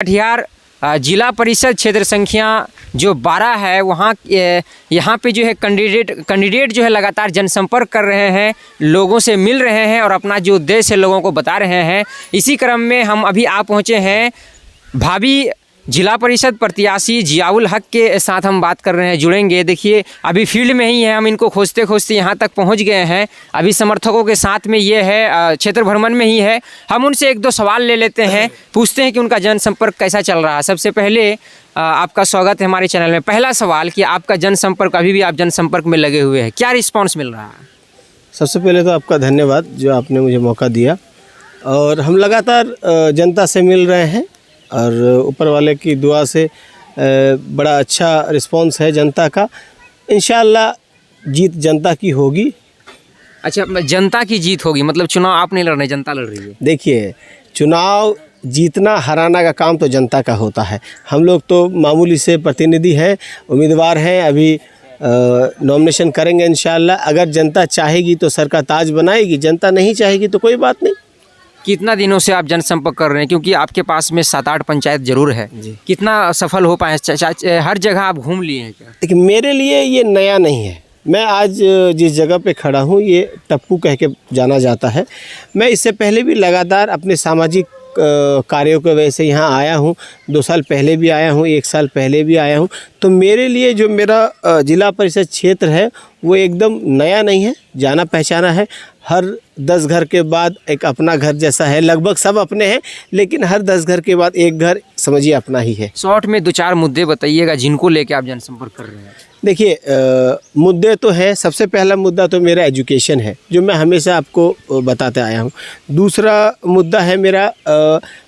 कटिहार जिला परिषद क्षेत्र संख्या जो 12 है वहाँ यहाँ पे जो है कैंडिडेट जो है लगातार जनसंपर्क कर रहे हैं, लोगों से मिल रहे हैं और अपना जो उद्देश्य है लोगों को बता रहे हैं। इसी क्रम में हम अभी आ पहुँचे हैं भावी जिला परिषद प्रत्याशी जियाउल हक के साथ हम बात कर रहे हैं, जुड़ेंगे। देखिए अभी फील्ड में ही हैं, हम इनको खोजते खोजते यहाँ तक पहुँच गए हैं। अभी समर्थकों के साथ में ये है, क्षेत्र भ्रमण में ही है। हम उनसे एक दो सवाल ले लेते हैं, पूछते हैं कि उनका जनसंपर्क कैसा चल रहा है। सबसे पहले आपका स्वागत है हमारे चैनल में। पहला सवाल कि आपका जनसंपर्क, अभी भी आप जनसंपर्क में लगे हुए हैं, क्या रिस्पॉन्स मिल रहा है? सबसे पहले तो आपका धन्यवाद जो आपने मुझे मौका दिया, और हम लगातार जनता से मिल रहे हैं और ऊपर वाले की दुआ से बड़ा अच्छा रिस्पांस है जनता का। इंशाअल्लाह जीत जनता की होगी। अच्छा, जनता की जीत होगी, मतलब चुनाव आप नहीं लड़ रहे, जनता लड़ रही है? देखिए, चुनाव जीतना हराना का काम तो जनता का होता है। हम लोग तो मामूली से प्रतिनिधि हैं, उम्मीदवार हैं, अभी नॉमिनेशन करेंगे इंशाअल्लाह। अगर जनता चाहेगी तो सर का ताज बनाएगी, जनता नहीं चाहेगी तो कोई बात नहीं। कितना दिनों से आप जनसंपर्क कर रहे हैं, क्योंकि आपके पास में 7-8 पंचायत जरूर है, कितना सफल हो पाए? हर जगह आप घूम लिए हैं क्या? देखिए, मेरे लिए ये नया नहीं है। मैं आज जिस जगह पे खड़ा हूँ ये टप्पू कह के जाना जाता है। मैं इससे पहले भी लगातार अपने सामाजिक कार्यों की वजह से यहाँ आया हूँ। 2 साल पहले भी आया हूँ, 1 साल पहले भी आया हूँ। तो मेरे लिए जो मेरा जिला परिषद क्षेत्र है वो एकदम नया नहीं है, जाना पहचाना है। हर 10 घर के बाद एक अपना घर जैसा है। लगभग सब अपने हैं, लेकिन हर 10 घर के बाद एक घर समझिए अपना ही है। शॉर्ट में 2-4 मुद्दे बताइएगा जिनको लेके आप जनसंपर्क कर रहे हैं। देखिए, मुद्दे तो है। सबसे पहला मुद्दा तो मेरा एजुकेशन है, जो मैं हमेशा आपको बताते आया हूँ। दूसरा मुद्दा है मेरा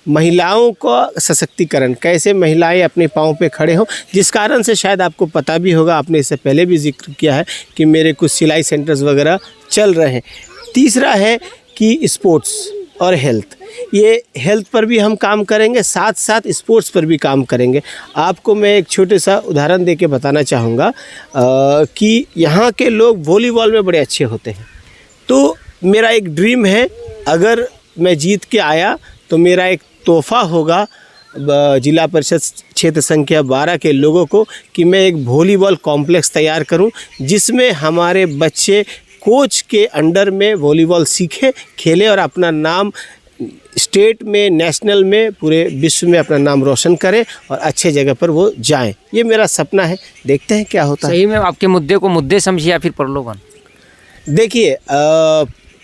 महिलाओं का सशक्तिकरण, कैसे महिलाएं अपने पाँव पे खड़े हों, जिस कारण से शायद आपको पता भी होगा, आपने इससे पहले भी जिक्र किया है कि मेरे कुछ सिलाई सेंटर्स वगैरह चल रहे हैं। तीसरा है कि स्पोर्ट्स और हेल्थ, ये हेल्थ पर भी हम काम करेंगे, साथ साथ स्पोर्ट्स पर भी काम करेंगे। आपको मैं एक छोटे सा उदाहरण देके बताना चाहूँगा कि यहाँ के लोग वॉलीबॉल में बड़े अच्छे होते हैं। तो मेरा एक ड्रीम है, अगर मैं जीत के आया तो मेरा एक तोहफ़ा होगा जिला परिषद क्षेत्र संख्या 12 के लोगों को कि मैं एक वॉलीबॉल कॉम्प्लेक्स तैयार करूं, जिसमें हमारे बच्चे कोच के अंडर में वॉलीबॉल सीखें, खेलें और अपना नाम स्टेट में, नेशनल में, पूरे विश्व में अपना नाम रोशन करें और अच्छे जगह पर वो जाएं। ये मेरा सपना है, देखते हैं क्या होता है। सही में आपके मुद्दे को मुद्दे समझिए या फिर प्रलोभन? देखिए,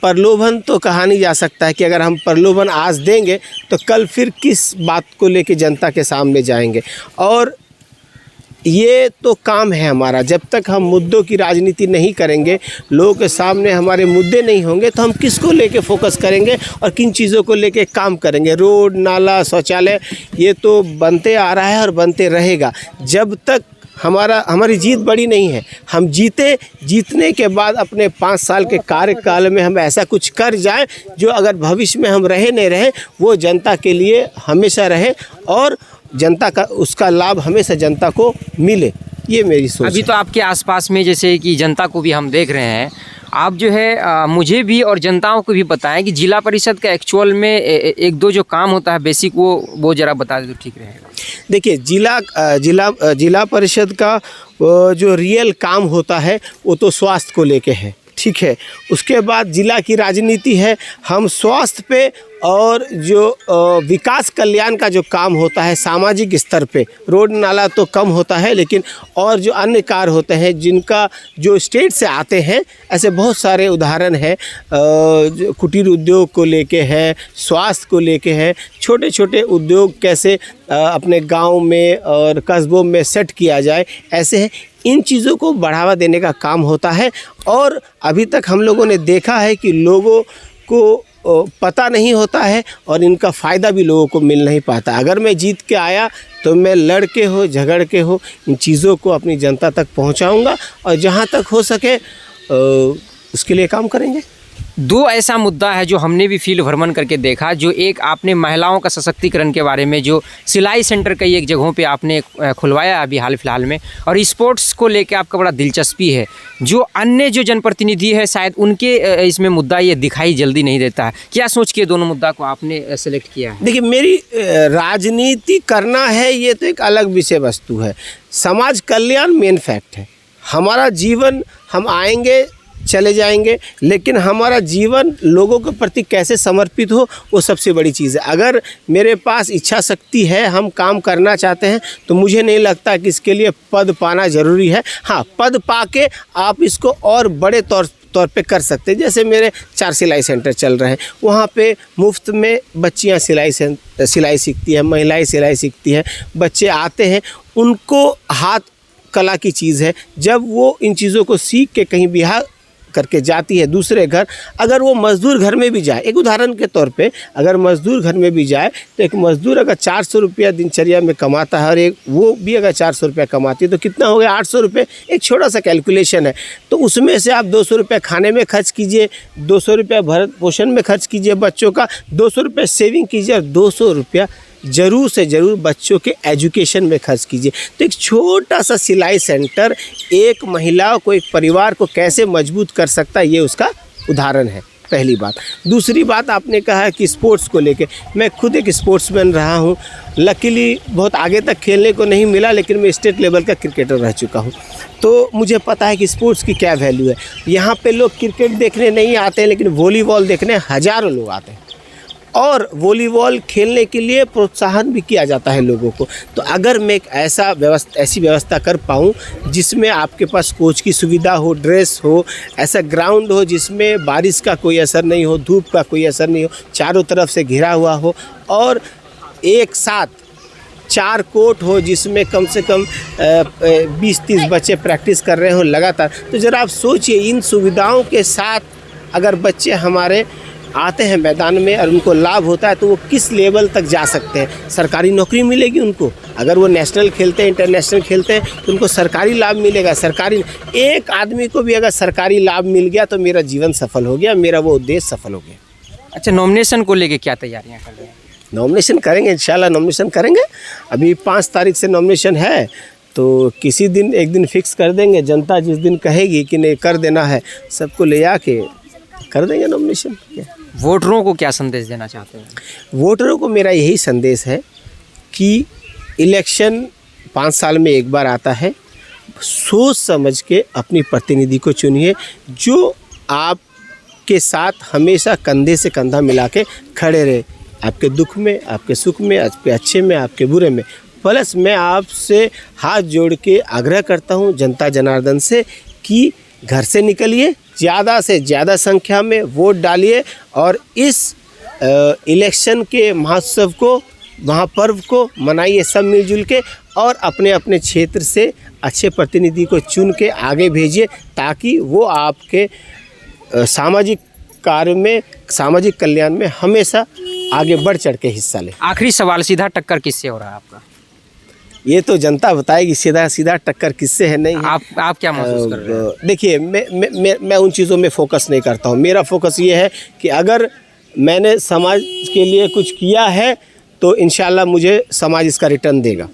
प्रलोभन तो कहा नहीं जा सकता है कि अगर हम प्रलोभन आज देंगे तो कल फिर किस बात को लेके जनता के सामने जाएंगे। और ये तो काम है हमारा, जब तक हम मुद्दों की राजनीति नहीं करेंगे, लोगों के सामने हमारे मुद्दे नहीं होंगे, तो हम किसको लेके फोकस करेंगे और किन चीज़ों को लेके काम करेंगे। रोड, नाला, शौचालय, ये तो बनते आ रहा है और बनते रहेगा जब तक हमारी जीत बड़ी नहीं है। हम जीतने के बाद अपने 5 साल के कार्यकाल में हम ऐसा कुछ कर जाएं जो अगर भविष्य में हम रहे नहीं रहे, वो जनता के लिए हमेशा रहे और जनता का उसका लाभ हमेशा जनता को मिले। ये मेरी सोच है। अभी तो आपके आसपास में जैसे कि जनता को भी हम देख रहे हैं, आप जो है मुझे भी और जनताओं को भी बताएं कि जिला परिषद का एक्चुअल में 1-2 जो काम होता है बेसिक, वो ज़रा बता दें तो ठीक रहेगा। देखिए, जिला परिषद का जो रियल काम होता है वो तो स्वास्थ्य को लेके है, ठीक है। उसके बाद जिला की राजनीति है, हम स्वास्थ्य पे और जो विकास कल्याण का जो काम होता है सामाजिक स्तर पे, रोड नाला तो कम होता है, लेकिन और जो अन्य कार्य होते हैं जिनका जो स्टेट से आते हैं, ऐसे बहुत सारे उदाहरण हैं। जो कुटीर उद्योग को लेके है, स्वास्थ्य को लेके है, छोटे छोटे उद्योग कैसे अपने गांव में और कस्बों में सेट किया जाए, ऐसे हैं। इन चीज़ों को बढ़ावा देने का काम होता है। और अभी तक हम लोगों ने देखा है कि लोगों को पता नहीं होता है और इनका फ़ायदा भी लोगों को मिल नहीं पाता। अगर मैं जीत के आया तो मैं लड़ के हो, झगड़ के हो, इन चीज़ों को अपनी जनता तक पहुंचाऊंगा और जहां तक हो सके उसके लिए काम करेंगे। दो ऐसा मुद्दा है जो हमने भी फील्ड भ्रमण करके देखा, जो एक आपने महिलाओं का सशक्तिकरण के बारे में जो सिलाई सेंटर कई एक जगहों पे आपने खुलवाया अभी हाल फिलहाल में, और स्पोर्ट्स को लेके आपका बड़ा दिलचस्पी है। जो अन्य जो जनप्रतिनिधि है शायद उनके इसमें मुद्दा ये दिखाई जल्दी नहीं देता है। क्या सोच के दोनों मुद्दा को आपने सेलेक्ट किया है? देखिए, मेरी राजनीति करना है ये तो एक अलग विषय वस्तु है। समाज कल्याण मेन फैक्ट है। हमारा जीवन, हम आएंगे चले जाएंगे, लेकिन हमारा जीवन लोगों के प्रति कैसे समर्पित हो वो सबसे बड़ी चीज़ है। अगर मेरे पास इच्छा शक्ति है, हम काम करना चाहते हैं, तो मुझे नहीं लगता कि इसके लिए पद पाना ज़रूरी है। हाँ, पद पाके आप इसको और बड़े तौर पे कर सकते हैं। जैसे मेरे 4 सिलाई सेंटर चल रहे हैं, वहाँ पे मुफ्त में बच्चियाँ सिलाई सीखती हैं, महिलाएं सिलाई सीखती हैं। बच्चे आते हैं, उनको हाथ कला की चीज़ है। जब वो इन चीज़ों को सीख के कहीं बिहार करके जाती है दूसरे घर, अगर वो मज़दूर घर में भी जाए, एक उदाहरण के तौर पे अगर मज़दूर घर में भी जाए, तो एक मज़दूर अगर 400 रुपया दिनचर्या में कमाता है और एक वो भी अगर 400 रुपया कमाती है, तो कितना हो गया? 800 रुपये। एक छोटा सा कैलकुलेशन है। तो उसमें से आप 200 रुपया खाने में खर्च कीजिए, 200 रुपया भरण पोषण में खर्च कीजिए बच्चों का, 200 रुपया सेविंग कीजिए और 200 रुपया ज़रूर से ज़रूर बच्चों के एजुकेशन में खर्च कीजिए। तो एक छोटा सा सिलाई सेंटर एक महिला को, एक परिवार को कैसे मजबूत कर सकता है, ये उसका उदाहरण है। पहली बात। दूसरी बात, आपने कहा है कि स्पोर्ट्स को लेके, मैं खुद एक स्पोर्ट्समैन रहा हूँ। लकीली बहुत आगे तक खेलने को नहीं मिला, लेकिन मैं स्टेट लेवल का क्रिकेटर रह चुका हूँ। तो मुझे पता है कि स्पोर्ट्स की क्या वैल्यू है। यहाँ पे लोग क्रिकेट देखने नहीं आते हैं, लेकिन वॉलीबॉल देखने हज़ारों लोग आते हैं, और वॉलीबॉल खेलने के लिए प्रोत्साहन भी किया जाता है लोगों को। तो अगर मैं एक ऐसी व्यवस्था कर पाऊँ जिसमें आपके पास कोच की सुविधा हो, ड्रेस हो, ऐसा ग्राउंड हो जिसमें बारिश का कोई असर नहीं हो, धूप का कोई असर नहीं हो, चारों तरफ से घिरा हुआ हो, और एक साथ 4 कोर्ट हो जिसमें कम से कम 20-30 बच्चे प्रैक्टिस कर रहे हो लगातार, तो ज़रा आप सोचिए, इन सुविधाओं के साथ अगर बच्चे हमारे आते हैं मैदान में और उनको लाभ होता है, तो वो किस लेवल तक जा सकते हैं। सरकारी नौकरी मिलेगी उनको। अगर वो नेशनल खेलते हैं, इंटरनेशनल खेलते हैं, तो उनको सरकारी लाभ मिलेगा। सरकारी, एक आदमी को भी अगर सरकारी लाभ मिल गया तो मेरा जीवन सफल हो गया, मेरा वो उद्देश्य सफल हो गया। अच्छा, नॉमिनेशन को लेके क्या तैयारियां कर रहे हैं? नॉमिनेशन करेंगे, इंशाल्लाह नॉमिनेशन करेंगे। अभी 5 तारीख से नॉमिनेशन है, तो किसी दिन एक दिन फिक्स कर देंगे। जनता जिस दिन कहेगी कि नहीं कर देना है, सबको ले आके कर देंगे नॉमिनेशन। वोटरों को क्या संदेश देना चाहते हैं? वोटरों को मेरा यही संदेश है कि इलेक्शन 5 साल में एक बार आता है। सोच समझ के अपनी प्रतिनिधि को चुनिए, जो आपके साथ हमेशा कंधे से कंधा मिला के खड़े रहे, आपके दुख में, आपके सुख में, आपके अच्छे में, आपके बुरे में। प्लस मैं आपसे हाथ जोड़ के आग्रह करता हूँ जनता जनार्दन से कि घर से निकलिए, ज़्यादा से ज़्यादा संख्या में वोट डालिए, और इस इलेक्शन के महोत्सव को, महापर्व को मनाइए सब मिलजुल के, और अपने अपने क्षेत्र से अच्छे प्रतिनिधि को चुन के आगे भेजिए, ताकि वो आपके सामाजिक कार्य में, सामाजिक कल्याण में हमेशा आगे बढ़ चढ़ के हिस्सा ले। आखिरी सवाल, सीधा टक्कर किससे हो रहा है आपका? ये तो जनता बताएगी सीधा टक्कर किससे है। नहीं है। आप क्या महसूस कर रहे हैं? देखिए, मैं उन चीज़ों में फोकस नहीं करता हूँ। मेरा फोकस ये है कि अगर मैंने समाज के लिए कुछ किया है तो इंशाल्लाह मुझे समाज इसका रिटर्न देगा।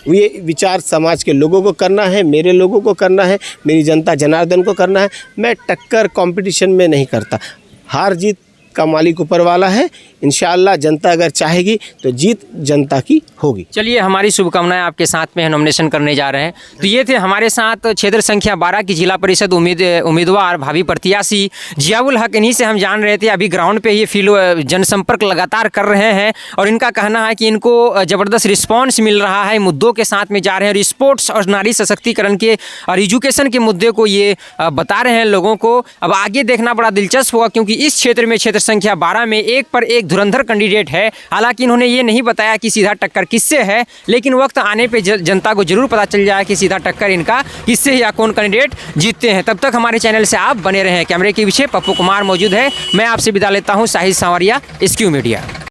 ये विचार समाज के लोगों को करना है, मेरे लोगों को करना है, मेरी जनता जनार्दन को करना है। मैं टक्कर कंपटीशन में नहीं करता। हार जीत का मालिक ऊपर वाला है। इंशाअल्लाह जनता अगर चाहेगी तो जीत जनता की होगी। चलिए, हमारी शुभकामनाएं आपके साथ में है। नॉमिनेशन करने जा रहे हैं, तो ये थे हमारे साथ क्षेत्र संख्या 12 की जिला परिषद उम्मीदवार भावी प्रत्याशी जियाउल हक। इन्हीं से हम जान रहे थे। अभी ग्राउंड पे ये फील्ड जनसंपर्क लगातार कर रहे हैं, और इनका कहना है कि इनको ज़बरदस्त रिस्पॉन्स मिल रहा है, मुद्दों के साथ में जा रहे हैं, और स्पोर्ट्स और नारी सशक्तिकरण के और एजुकेशन के मुद्दे को ये बता रहे हैं लोगों को। अब आगे देखना बड़ा दिलचस्प होगा, क्योंकि इस क्षेत्र में, क्षेत्र संख्या 12 में एक पर एक धुरंधर कैंडिडेट है। हालांकि इन्होंने ये नहीं बताया कि सीधा टक्कर किससे है, लेकिन वक्त आने पे जनता को जरूर पता चल जाए कि सीधा टक्कर इनका किससे या कौन कैंडिडेट जीतते हैं। तब तक हमारे चैनल से आप बने रहें। कैमरे के पीछे पप्पू कुमार मौजूद है। मैं आपसे विदा लेता हूँ। साहिल सांवरिया, SQ मीडिया।